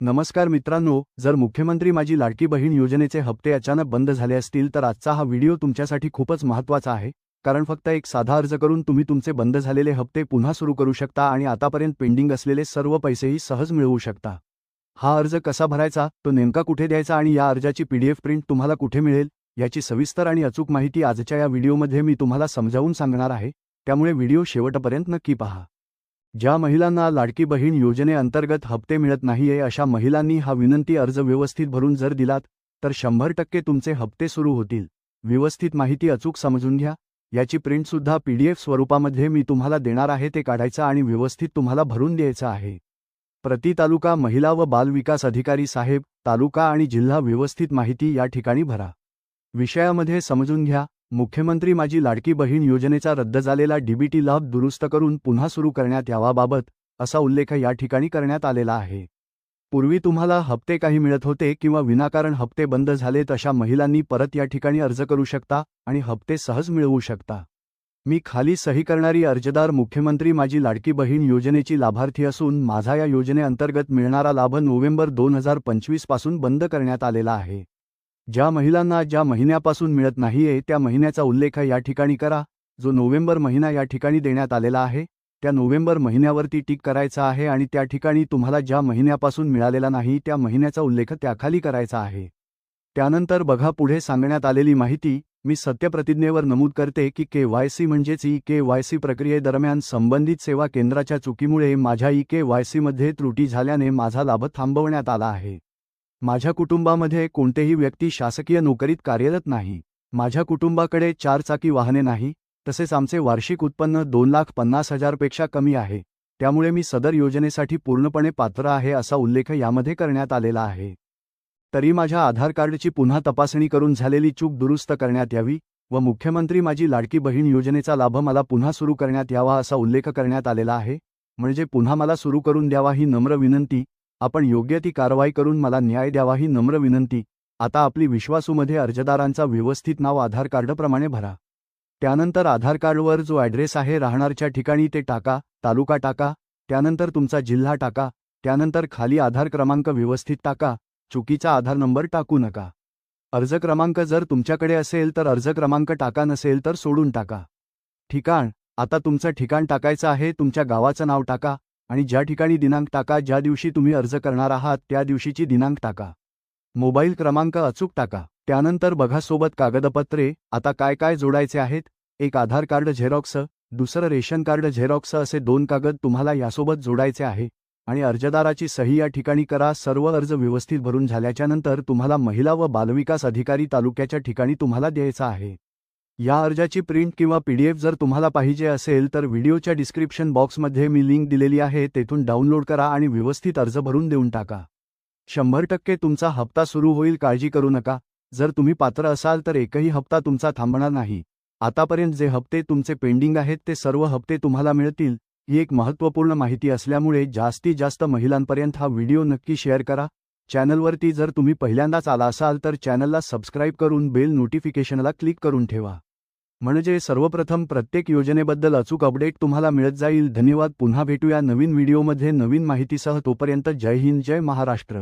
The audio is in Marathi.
नमस्कार मित्रांनो, जर मुख्यमंत्री माझी लाडकी बहीण योजनेचे हप्ते अचानक बंद झाले असतील तर आजचा हा व्हिडिओ तुमच्यासाठी खूपच महत्त्वाचा आहे, कारण फक्त एक साधा अर्ज करून तुम्ही तुमचे बंद झालेले हप्ते पुन्हा सुरू करू शकता आणि आतापर्यंत पेंडिंग असलेले सर्व पैसेही सहज मिळवू शकता। हा अर्ज कसा भरायचा, तो नेमका कुठे द्यायचा आणि या अर्जाची PDF प्रिंट तुम्हाला कुठे मिळेल याची सविस्तर आणि अचूक माहिती आजच्या या व्हिडिओमध्ये मी तुम्हाला समजावून सांगणार आहे, त्यामुळे व्हिडिओ शेवटपर्यंत नक्की पहा। ज्या महिलांना लाडकी बहीण योजनेअंतर्गत हप्ते मिळत नाहीये अशा महिलांनी हा विनंती अर्ज व्यवस्थित भरून जर दिलात तर 100% तुमचे हप्ते सुरू होतील। व्यवस्थित माहिती अचूक समजून घ्या, याची प्रिंट सुद्धा PDF स्वरूपामध्ये मी तुम्हाला देणार आहे, ते काढायचं आणि व्यवस्थित तुम्हाला भरून द्यायचं आहे। प्रति तालुका महिला व बाल विकास अधिकारी साहेब, तालुका आणि जिल्हा व्यवस्थित माहिती या ठिकाणी भरा। विषयामध्ये समजून घ्या, मुख्यमंत्री माझी लाडकी बहीण योजनेचा रद्द झालेला DBT लाभ दुरुस्त करून पुन्हा सुरू करण्यात यावाबाबत असा उल्लेख या ठिकाणी करण्यात आलेला आहे। पूर्वी तुम्हाला हप्ते काही मिळत होते किंवा विनाकारण हप्ते बंद झालेत अशा महिलांनी परत या ठिकाणी अर्ज करू शकता आणि हप्ते सहज मिळवू शकता। मी खाली सही करणारी अर्जदार मुख्यमंत्री माझी लाडकी बहीण योजनेची लाभार्थी असून माझा या योजनेअंतर्गत मिळणारा लाभ नोव्हेंबर 2025 पासून बंद करण्यात आलेला आहे। ज्या महिलांना ज्या महिन्यापासून मिळत नाहीये त्या महिन्याचा उल्लेख या ठिकाणी करा। जो नोव्हेंबर महिना या ठिकाणी देण्यात आलेला आहे त्या नोव्हेंबर महिन्यावरती टिक करायचा आहे आणि त्या ठिकाणी तुम्हाला ज्या महिन्यापासून मिळालेला नाही त्या महिन्याचा उल्लेख त्याखाली करायचा आहे। त्यानंतर बघा पुढे सांगण्यात आलेली माहिती मी सत्यप्रतिज्ञेवर नमूद करते की KYC म्हणजेच eKYC प्रक्रियेदरम्यान संबंधित सेवा केंद्राच्या चुकीमुळे माझ्या eKYC मध्ये त्रुटी झाल्याने माझा लाभ थांबवण्यात आला आहे। माझ्या कुटुंबामध्ये कोणतेही व्यक्ती शासकीय नोकरीत कार्यरत नाही। माझ्या कुटुंबाकडे 4 चाकी वाहने नाही, तसेच आमचे वार्षिक उत्पन्न 2,50,000 पेक्षा कमी आहे, त्यामुळे मी सदर योजनेसाठी पूर्णपणे पात्र आहे असा उल्लेख यामध्ये करण्यात आलेला आहे। तरी माझ्या आधार कार्डची पुन्हा तपासणी करून झालेली चूक दुरुस्त करण्यात यावी व मुख्यमंत्री माझी लाडकी बहीण योजनेचा लाभ मला पुन्हा सुरू करण्यात यावा असा उल्लेख करण्यात आलेला आहे, म्हणजे पुन्हा मला सुरू करून द्यावा ही नम्र विनंती। आपण योग्य ती कारवाई करून मला न्याय द्यावा ही नम्र विनंती। आता आपली विश्वासूमध्ये अर्जदारांचा व्यवस्थित नाव आधार कार्डप्रमाणे भरा। त्यानंतर आधार कार्डवर जो ॲड्रेस आहे राहणारच्या ठिकाणी ते टाका, तालुका टाका, त्यानंतर तुमचा जिल्हा टाका, त्यानंतर खाली आधार क्रमांक व्यवस्थित टाका, चुकीचा आधार नंबर टाकू नका। अर्ज क्रमांक जर तुमच्याकडे असेल तर अर्ज क्रमांक टाका, नसेल तर सोडून टाका। ठिकाण, आता तुमचं ठिकाण टाकायचं आहे, तुमच्या गावाचं नाव टाका आणि ज्या ठिकाणी दिनांक टाका, ज्या दिवशी तुम्ही अर्ज करणार आहात त्या दिवशीची दिनांक टाका। मोबाईल क्रमांक अचूक टाका। त्यानंतर बघा सोबत कागदपत्रे आता काय काय जोडायचे आहेत। एक आधार कार्ड झेरॉक्स, दुसरं रेशन कार्ड झेरॉक्स असे 2 कागद तुम्हाला यासोबत जोडायचे आहे आणि अर्जदाराची सही या ठिकाणी करा। सर्व अर्ज व्यवस्थित भरून झाल्याच्या नंतर तुम्हाला महिला व बालविकास अधिकारी तालुक्याच्या ठिकाणी तुम्हाला द्यायचा आहे। या अर्जाची प्रिंट किंवा PDF जर तुम्हाला पाहिजे असेल तर व्हिडिओच्या डिस्क्रिप्शन बॉक्समध्ये मी लिंक दिलेली आहे, तेथून डाउनलोड करा आणि व्यवस्थित अर्ज भरून देऊन टाका। 100% तुमचा हप्ता सुरू होईल, काळजी करू नका। जर तुम्ही पात्र असाल तर एकही हप्ता तुमचा थांबणार नाही। आतापर्यंत जे हप्ते तुमचे पेंडिंग आहेत ते सर्व हप्ते तुम्हाला मिळतील। ही एक महत्त्वपूर्ण माहिती असल्यामुळे जास्तीत जास्त महिलांपर्यंत हा व्हिडिओ नक्की शेअर करा। चॅनलवरती जर तुम्ही पहिल्यांदाच आला असाल तर चॅनलला सबस्क्राईब करून बेल नोटिफिकेशनला क्लिक करून ठेवा, म्हणजे सर्वप्रथम प्रत्येक योजनेबद्दल अचूक अपडेट तुम्हाला मिळत जाईल। धन्यवाद। पुन्हा भेटूया नवीन व्हिडिओमध्ये नवीन माहितीसह, तोपर्यंत जय हिंद, जय महाराष्ट्र।